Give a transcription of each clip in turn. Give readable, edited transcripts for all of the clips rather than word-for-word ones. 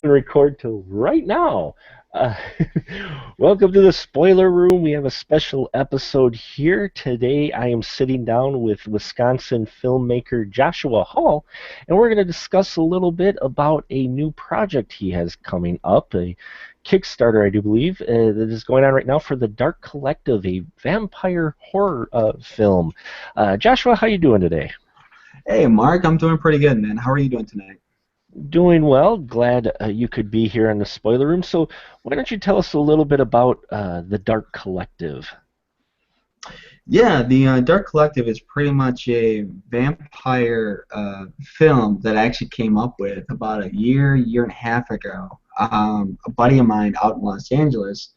Record till right now. Uh, Welcome to the spoiler room. We have a special episode here. Today I am sitting down with Wisconsin filmmaker Joshua Hall, and we're going to discuss a little bit about a new project he has coming up, a Kickstarter, I do believe, that is going on right now for The Dark Collective, a vampire horror film. Joshua, how you doing today? Hey, Mark, I'm doing pretty good, man. How are you doing tonight? Doing well. Glad you could be here in the spoiler room. So, why don't you tell us a little bit about the Dark Collective? Yeah, the Dark Collective is pretty much a vampire film that I actually came up with about a year and a half ago. A buddy of mine out in Los Angeles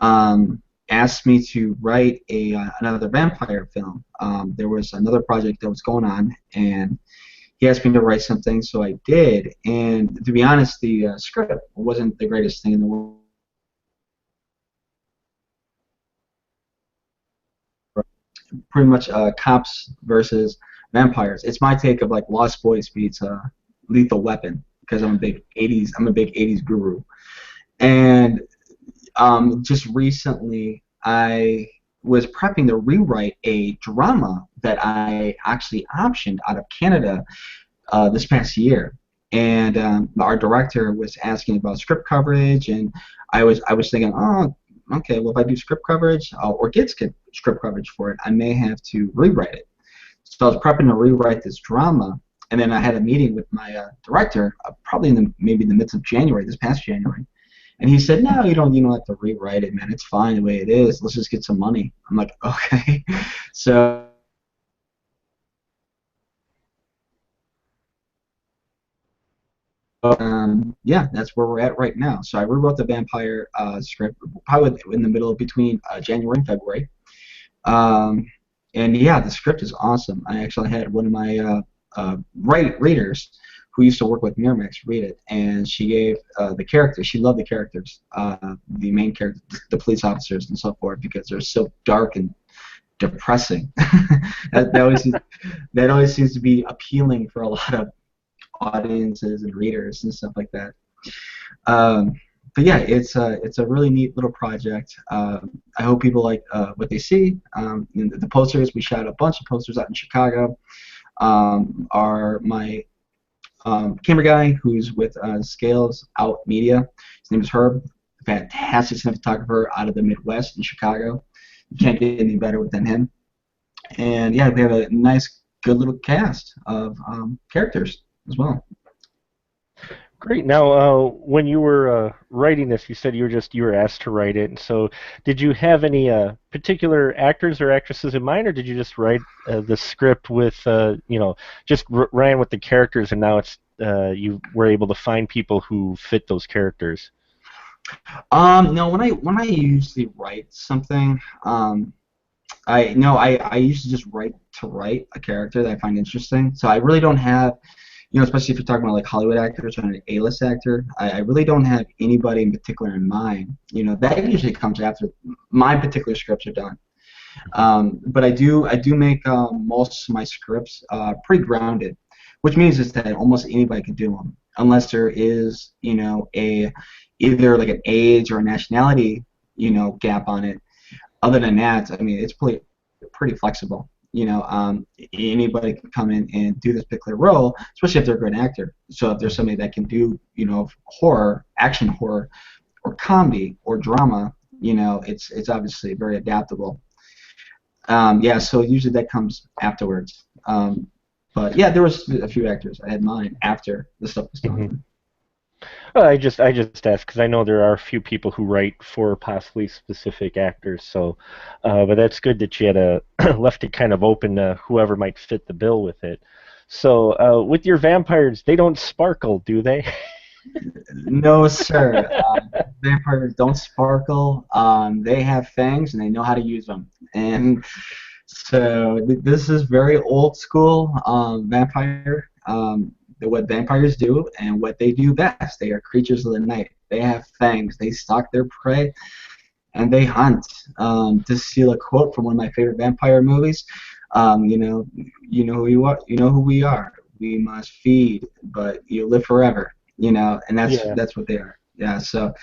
asked me to write another vampire film. There was another project that was going on, and he asked me to write something, so I did. And to be honest, the script wasn't the greatest thing in the world. Pretty much cops versus vampires. It's my take of like Lost Boys beats Lethal Weapon because I'm a big '80s guru. And just recently, I was prepping to rewrite a drama that I actually optioned out of Canada this past year. And our director was asking about script coverage, and I was thinking, oh, okay, well if I do script coverage or get script coverage for it, I may have to rewrite it. So I was prepping to rewrite this drama, and then I had a meeting with my director, probably maybe in the midst of January, this past January, and he said, no, you don't have to rewrite it, man. It's fine the way it is. Let's just get some money. I'm like, okay. So yeah, that's where we're at right now. So I rewrote the vampire script probably in the middle between January and February. Um, and yeah, the script is awesome. I actually had one of my readers who used to work with Miramax read it, and she gave the characters. She loved the characters, the main characters, the police officers, and so forth, because they're so dark and depressing. That always seems to be appealing for a lot of audiences and readers and stuff like that. Um, but yeah, it's a really neat little project. I hope people like what they see. The posters, we shot a bunch of posters out in Chicago. Are my camera guy who's with Scales Out Media. His name is Herb, fantastic cinematographer out of the Midwest in Chicago. You can't get any better than him. And yeah, we have a nice, good little cast of characters as well. Great. Now, when you were writing this, you said you were asked to write it. And so, did you have any particular actors or actresses in mind, or did you just write the script with just ran with the characters, and now it's you were able to find people who fit those characters? No, when I usually write something, I no, I usually just write a character that I find interesting. So I really don't have, especially if you're talking about like Hollywood actors or an A-list actor, I really don't have anybody in particular in mind. That usually comes after my particular scripts are done. But I do make most of my scripts pretty grounded, which means is that almost anybody can do them, unless there is a either like an age or a nationality gap on it. Other than that, I mean, it's pretty flexible. Anybody can come in and do this particular role, especially if they're a good actor. So if there's somebody that can do, horror, action horror, or comedy or drama, it's obviously very adaptable. Yeah, so usually that comes afterwards. But yeah, there was a few actors I had mine after the stuff was Mm-hmm. done. I just asked because I know there are a few people who write for possibly specific actors. So, but that's good that you had left it kind of open to whoever might fit the bill with it. So, with your vampires, they don't sparkle, do they? No, sir. Vampires don't sparkle. They have fangs and they know how to use them. And so this is very old school vampire. What vampires do and what they do best. They are creatures of the night. They have fangs. They stalk their prey and they hunt. To steal a quote from one of my favorite vampire movies, you know who you are. You know who we are. We must feed, but you live forever. and Yeah. that's what they are. Yeah. So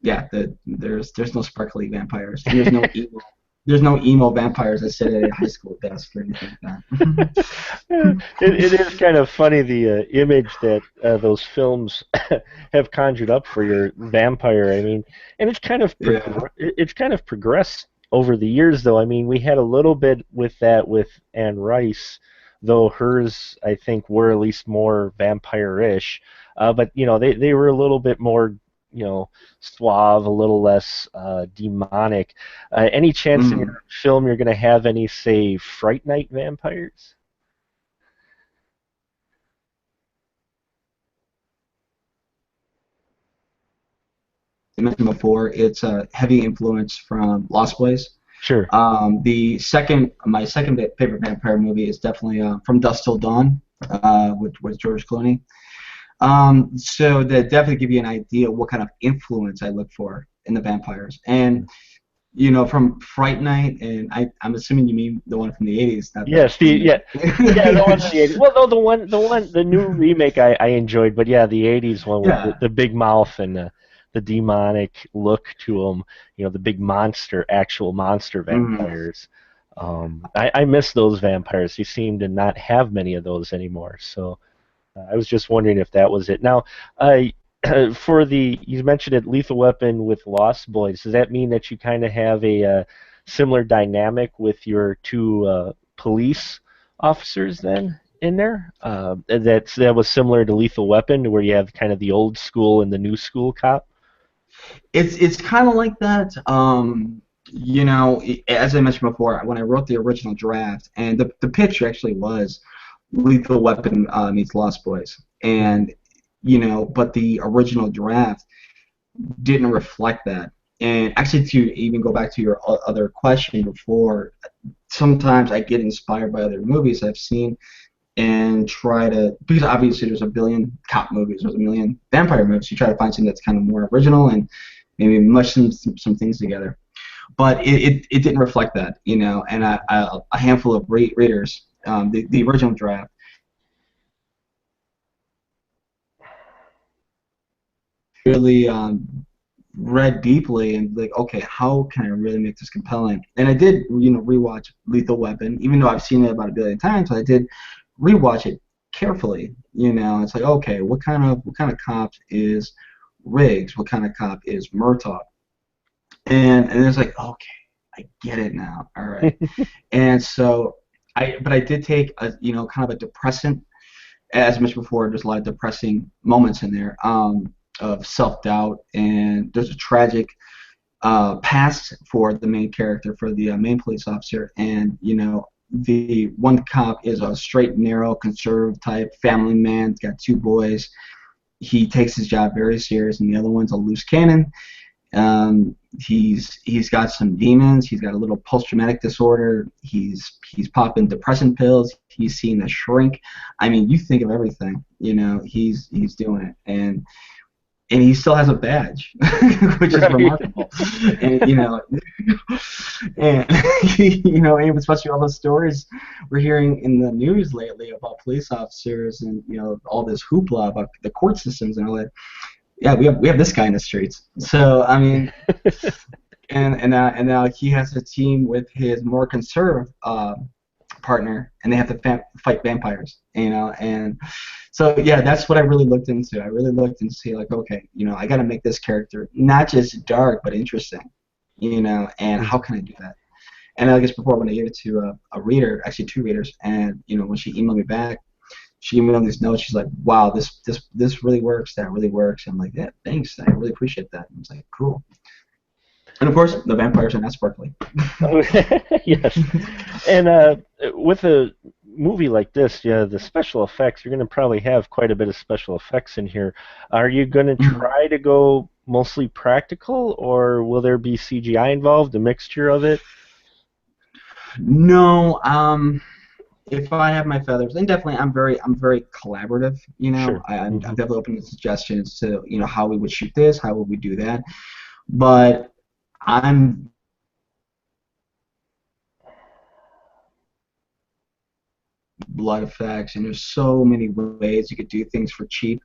yeah, there's no sparkly vampires, and there's no emo vampires that sit at a high school desk or anything like that. Yeah, it is kind of funny the image that those films have conjured up for your vampire. I mean, and Yeah. it's kind of progressed over the years, though. I mean, we had a little bit with that with Anne Rice, though hers I think were at least more vampire-ish. But they were a little bit more suave, a little less demonic. Any chance in Mm. your film you're going to have any, say, Fright Night vampires? I mentioned before, it's a heavy influence from Lost Boys. Sure. My second favorite vampire movie is definitely From Dusk Till Dawn, with George Clooney. So that definitely give you an idea of what kind of influence I look for in the vampires. And from Fright Night, and I'm assuming you mean the one from the '80s, not the Yes, remake. the one from the '80s. Well, no, the new remake I enjoyed, but yeah, the '80s one with Yeah. the big mouth and the demonic look to them. The big actual monster Mm. vampires. I miss those vampires. You seem to not have many of those anymore. So I was just wondering if that was it. Now, you mentioned it, Lethal Weapon with Lost Boys. Does that mean that you kind of have a similar dynamic with your two police officers then in there? That was similar to Lethal Weapon, where you have kind of the old school and the new school cop. It's kind of like that. As I mentioned before, when I wrote the original draft, and the pitch actually was Lethal Weapon meets Lost Boys, Hmm. and but the original draft didn't reflect that. And actually, to even go back to your other question before, sometimes I get inspired by other movies I've seen and try to, because obviously there's a billion cop movies, there's a million vampire movies. You try to find something that's kind of more original and maybe mush some things together. But it didn't reflect that, and a handful of readers, the original draft, really read deeply and like, okay, how can I really make this compelling? And I did, rewatch Lethal Weapon, even though I've seen it about a billion times. I did rewatch it carefully. It's like, okay, what kind of cop is Riggs? What kind of cop is Murtaugh? And it's like, okay, I get it now. All right. And so but I did take a, kind of a depressant, as mentioned before. There's a lot of depressing moments in there, of self-doubt, and there's a tragic past for the main character, for the main police officer. And the one cop is a straight, narrow, conservative type family man. He's got two boys. He takes his job very serious, and the other one's a loose cannon. He's got some demons. He's got a little post-traumatic disorder. He's popping depressant pills. He's seeing a shrink. I mean, you think of everything. He's doing it, and he still has a badge, which is Right. remarkable. And and and especially all those stories we're hearing in the news lately about police officers, and all this hoopla about the court systems and all that. Yeah, we have this guy in the streets. So I mean, and now he has a team with his more conservative partner, and they have to fight vampires. And so yeah, that's what I really looked into. I really looked and see, like, okay, I got to make this character not just dark but interesting. And how can I do that? And I guess before, when I gave it to a reader, actually two readers, and when she emailed me back, she emailed me this note. She's like, "Wow, this really works. That really works." I'm like, "Yeah, thanks. I really appreciate that." I was like, "Cool." And of course, the vampires are not sparkly. Oh, yes. And with a movie like this, yeah, the special effects, you're going to probably have quite a bit of special effects in here. Are you going to try to go mostly practical, or will there be CGI involved, a mixture of it? No, if I have my feathers, then definitely I'm very collaborative. Sure. I'm Hmm. definitely open to suggestions to how we would shoot this, how would we do that. But I'm blood effects, and there's so many ways you could do things for cheap.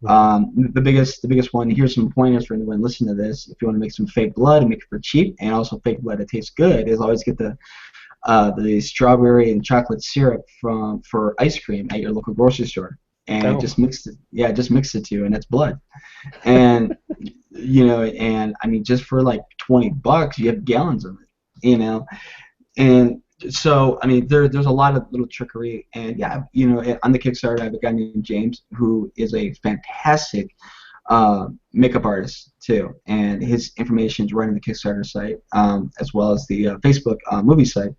The biggest one. Here's some pointers for anyone listening to this. If you want to make some fake blood and make it for cheap, and also fake blood that tastes good, is always get the strawberry and chocolate syrup for ice cream at your local grocery store, and Oh. just mix it. Yeah, just mix the two, and it's blood. And and I mean, just for like $20, you have gallons of it. And so I mean, there's a lot of little trickery, and yeah, on the Kickstarter, I have a guy named James who is a fantastic makeup artist too, and his information is right on the Kickstarter site, as well as the Facebook movie site.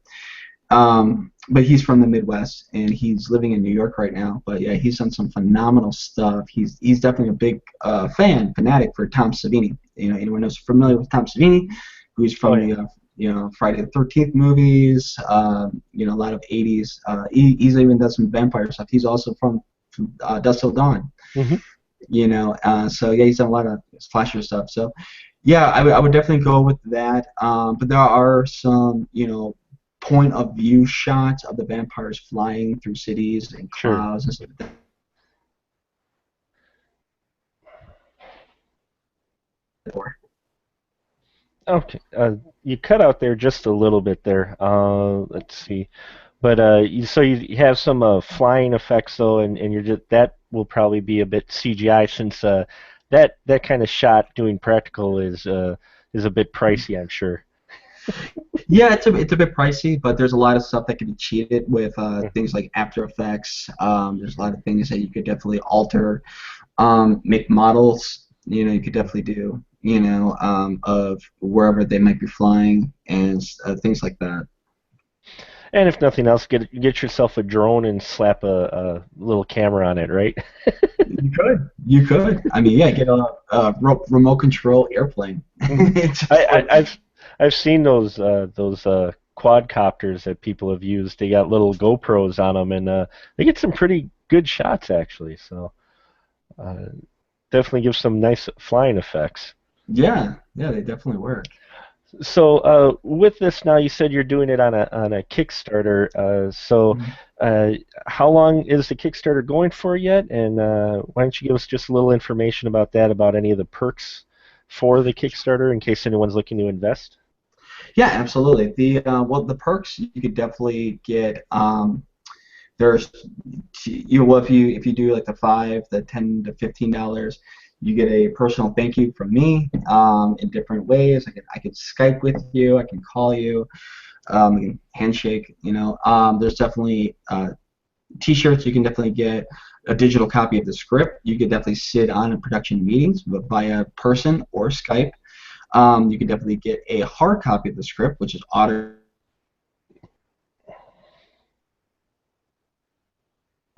But he's from the Midwest, and he's living in New York right now. But yeah, he's done some phenomenal stuff. He's definitely a big fanatic for Tom Savini. Anyone who's familiar with Tom Savini, who's from the Friday the 13th movies, a lot of 80s. He's even done some vampire stuff. He's also from Dusk Till Dawn. Mm-hmm. So yeah, he's done a lot of slasher stuff. So yeah, I would definitely go with that. But there are some, point of view shots of the vampires flying through cities and clouds and stuff like that. Okay. You cut out there just a little bit there. Let's see. But so you have some flying effects though, and that will probably be a bit CGI since that kind of shot doing practical is a bit pricey, I'm sure. Yeah, it's a bit pricey, but there's a lot of stuff that can be cheated with things like After Effects. There's a lot of things that you could definitely alter, make models. You could definitely do. Of wherever they might be flying and things like that. And if nothing else, get yourself a drone and slap a little camera on it, right? You could. You could. I mean, yeah, get a remote control airplane. I've seen those quadcopters that people have used. They got little GoPros on them, and they get some pretty good shots actually. So definitely give some nice flying effects. Yeah, they definitely work. So with this now, you said you're doing it on a Kickstarter. How long is the Kickstarter going for yet? And why don't you give us just a little information about that, about any of the perks for the Kickstarter, in case anyone's looking to invest? Yeah, absolutely. The perks you could definitely get. There's if you do like the $5, the $10 to $15. You get a personal thank you from me in different ways. I could Skype with you. I can call you. We can handshake. There's definitely T-shirts. You can definitely get a digital copy of the script. You could definitely sit on in production meetings via person or Skype. You can definitely get a hard copy of the script, which is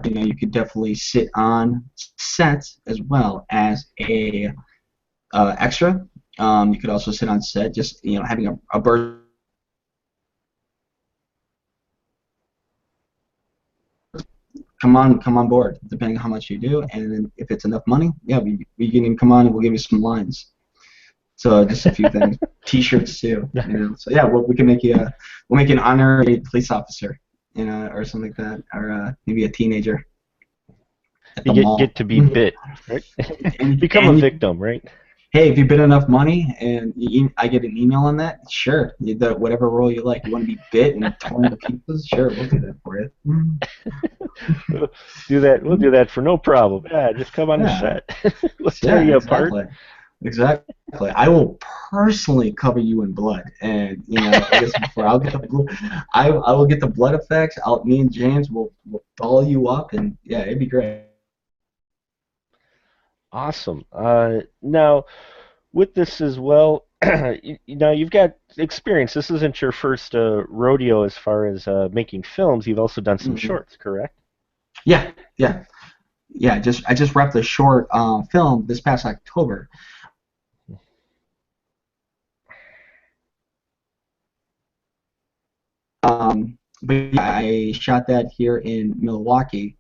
you could definitely sit on set as well as a extra. You could also sit on set, just having a burst. Come on board, depending on how much you do, and then if it's enough money, yeah, we can even come on and we'll give you some lines. So just a few things. T-shirts too. So yeah, we can make you an honorary police officer, or something like that, or maybe a teenager at the mall. Get to be bit, right? Become a victim, right? Hey, if you bid enough money and I get an email on that, sure. Whatever role you like. You want to be bit and torn to pieces? Sure, we'll do that for you. We'll do that for no problem. Yeah, just come on the set. We'll tear you apart. Exactly. I will personally cover you in blood, and I guess before I'll get the blood, I will get the blood effects. Me and James will doll you up, and yeah, it'd be great. Awesome. Now, with this as well, now you've got experience. This isn't your first rodeo as far as making films. You've also done some shorts, correct? Yeah. I just wrapped a short film this past October. But yeah, I shot that here in Milwaukee,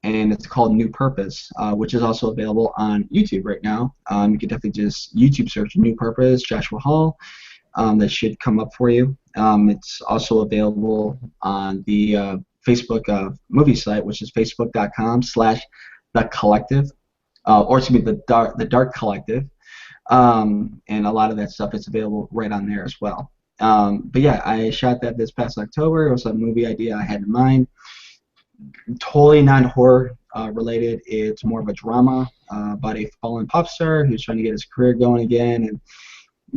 and it's called New Purpose, which is also available on YouTube right now. You can definitely just YouTube search New Purpose, Joshua Hall. That should come up for you. It's also available on the Facebook movie site, which is facebook.com/The Collective. or excuse me, the Dark Collective, and a lot of that stuff is available right on there as well. But yeah, I shot that this past October. It was a movie idea I had in mind. Totally non-horror related. It's more of a drama about a fallen pop star who's trying to get his career going again, and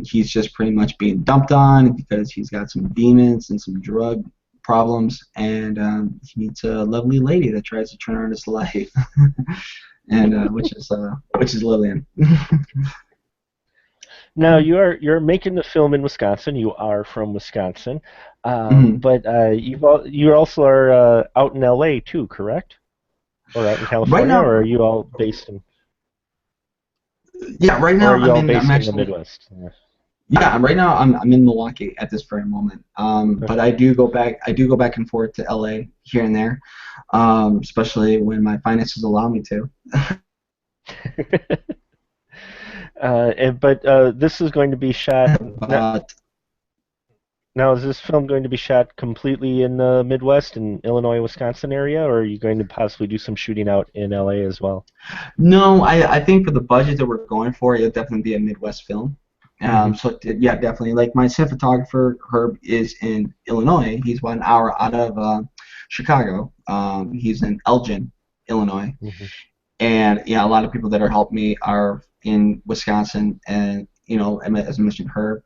he's just pretty much being dumped on because he's got some demons and some drug problems, and he meets a lovely lady that tries to turn around his life, and which is Lillian. Now you're making the film in Wisconsin. You are from Wisconsin, Mhm. but you also are out in LA too, correct? Or out in Right California, or now, are you all based in, yeah, right or now are you all I'm based in the actually. Midwest? Yeah. Yeah, right now I'm in Milwaukee at this very moment. But Okay. I do go back and forth to LA here and there, especially when my finances allow me to. But this is going to be shot. But Now, is this film going to be shot completely in the Midwest, in Illinois, Wisconsin area, or are you going to possibly do some shooting out in LA as well? no, I think for the budget that we're going for, it'll definitely be a Midwest film. Hmm. Yeah, definitely. Like my cinematographer Herb is in Illinois. He's 1 hour out of Chicago. He's in Elgin, Illinois. Hmm. And yeah, a lot of people that are helping me are in Wisconsin, and as I mentioned, Herb,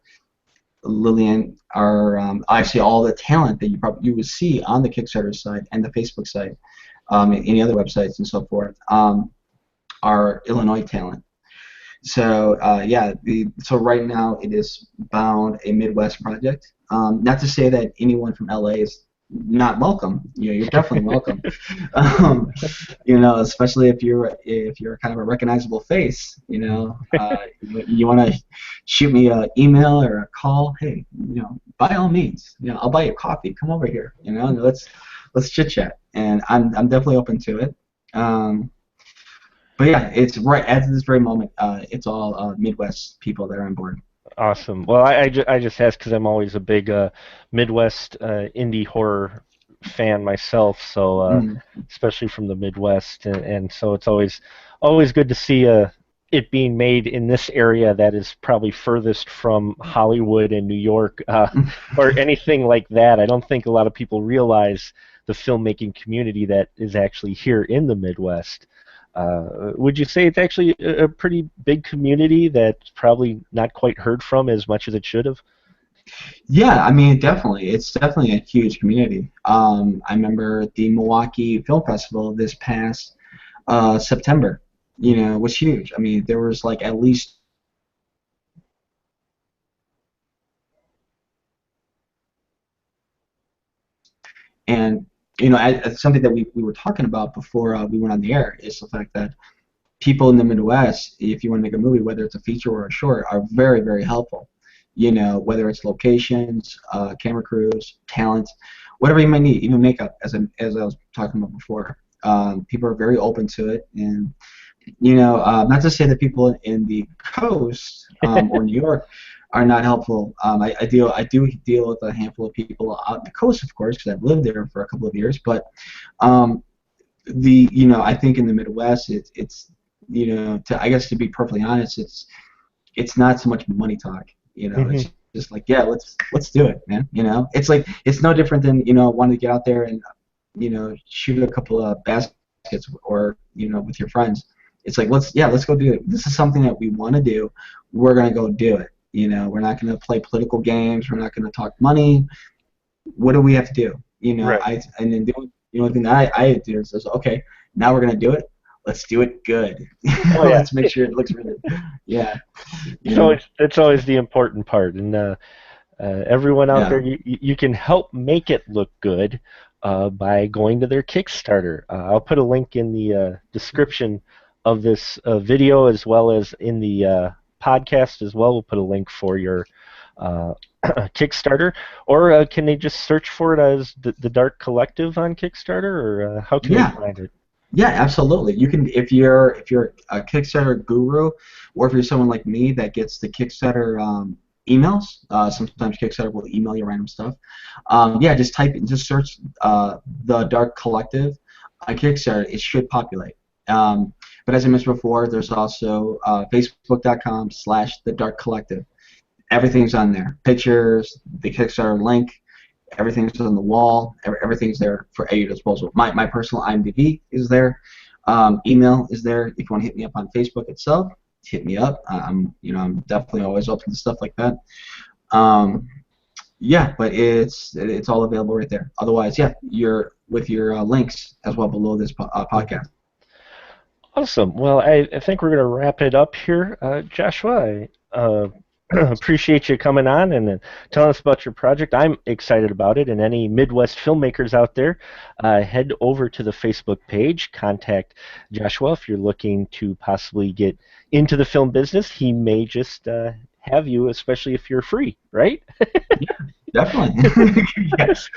Lillian are actually all the talent that you would see on the Kickstarter site and the Facebook site, and any other websites and so forth, are Illinois talent. So yeah, so right now it is bound a Midwest project. Not to say that anyone from LA is not welcome. You're definitely welcome. Um, especially if you're kind of a recognizable face. You want to shoot me an email or a call. Hey, by all means, I'll buy you coffee. Come over here. And let's chit chat. And I'm definitely open to it. Um, but yeah, it's right at this very moment. It's all Midwest people that are on board. Awesome. Well, I just asked because I'm always a big Midwest indie horror fan myself, so Mm. especially from the Midwest, and so it's always good to see it being made in this area that is probably furthest from Hollywood and New York, or anything like that. I don't think a lot of people realize the filmmaking community that is actually here in the Midwest. Would you say it's actually a pretty big community that's probably not quite heard from as much as it should have? Yeah, I mean, definitely, it's definitely a huge community. I remember the Milwaukee Film Festival this past September. Was huge. I mean, there was like at least. And something that we were talking about before we went on the air is the fact that people in the Midwest, if you want to make a movie, whether it's a feature or a short, are very, very helpful. Whether it's locations, camera crews, talent, whatever you might need, even makeup, as I was talking about before. People are very open to it, and not to say that people in the coast or New York are not helpful. I do deal with a handful of people out the coast, of course, because I've lived there for a couple of years, but um, I think in the Midwest, it's I guess to be perfectly honest, it's not so much money talk. Hmm. It's just like, yeah, let's do it, man. It's like it's no different than wanting to get out there and shoot a couple of baskets or with your friends. It's like let's go do it. This is something that we want to do. We're gonna go do it. We're not gonna play political games. We're not gonna talk money. What do we have to do? Right. And then the only thing that I do is okay, now we're gonna do it. Let's do it good. Oh yeah. Let's make sure it looks really, yeah, you So know, it's always the important part, and everyone out there, yeah, you can help make it look good by going to their Kickstarter. I'll put a link in the description of this video as well as in the podcast as well. We'll put a link for your uh, Kickstarter, or can they just search for it as the Dark Collective on Kickstarter, or how can they yeah, find it? yeah, absolutely. You can if you're a Kickstarter guru, or if you're someone like me that gets the Kickstarter emails. Sometimes Kickstarter will email you random stuff. Yeah, just search the Dark Collective on Kickstarter. It should populate. Um, But as I mentioned before, there's also Facebook.com/The Dark Collective. Everything's on there. Pictures, the Kickstarter link, everything's on the wall. Everything's there at your disposal. My personal IMDb is there. Email is there. If you want to hit me up on Facebook itself, hit me up. I'm definitely always open to stuff like that. Yeah, but it's all available right there. Otherwise, yeah, you're with your links as well below this podcast. Awesome. Well, I think we're going to wrap it up here. Joshua, I appreciate you coming on and telling us about your project. I'm excited about it, and any Midwest filmmakers out there, head over to the Facebook page, contact Joshua if you're looking to possibly get into the film business. He may just have you, especially if you're free, right? Yeah, definitely. Yes.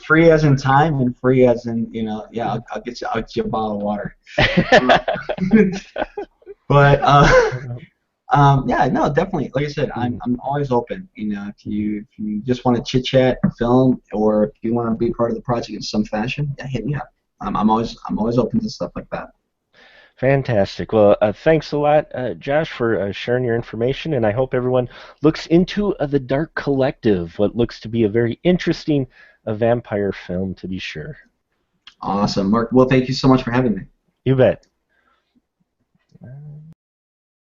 Free as in time, and free as in, yeah, I'll get you a bottle of water. But yeah, no, definitely. Like I said, I'm always open. If you just want to chit chat, film, or if you want to be part of the project in some fashion, yeah, hit me up. I'm always open to stuff like that. Fantastic. Well, thanks a lot, Josh, for sharing your information, and I hope everyone looks into The Dark Collective, what looks to be a very interesting vampire film, to be sure. Awesome, Mark. Well, thank you so much for having me. You bet.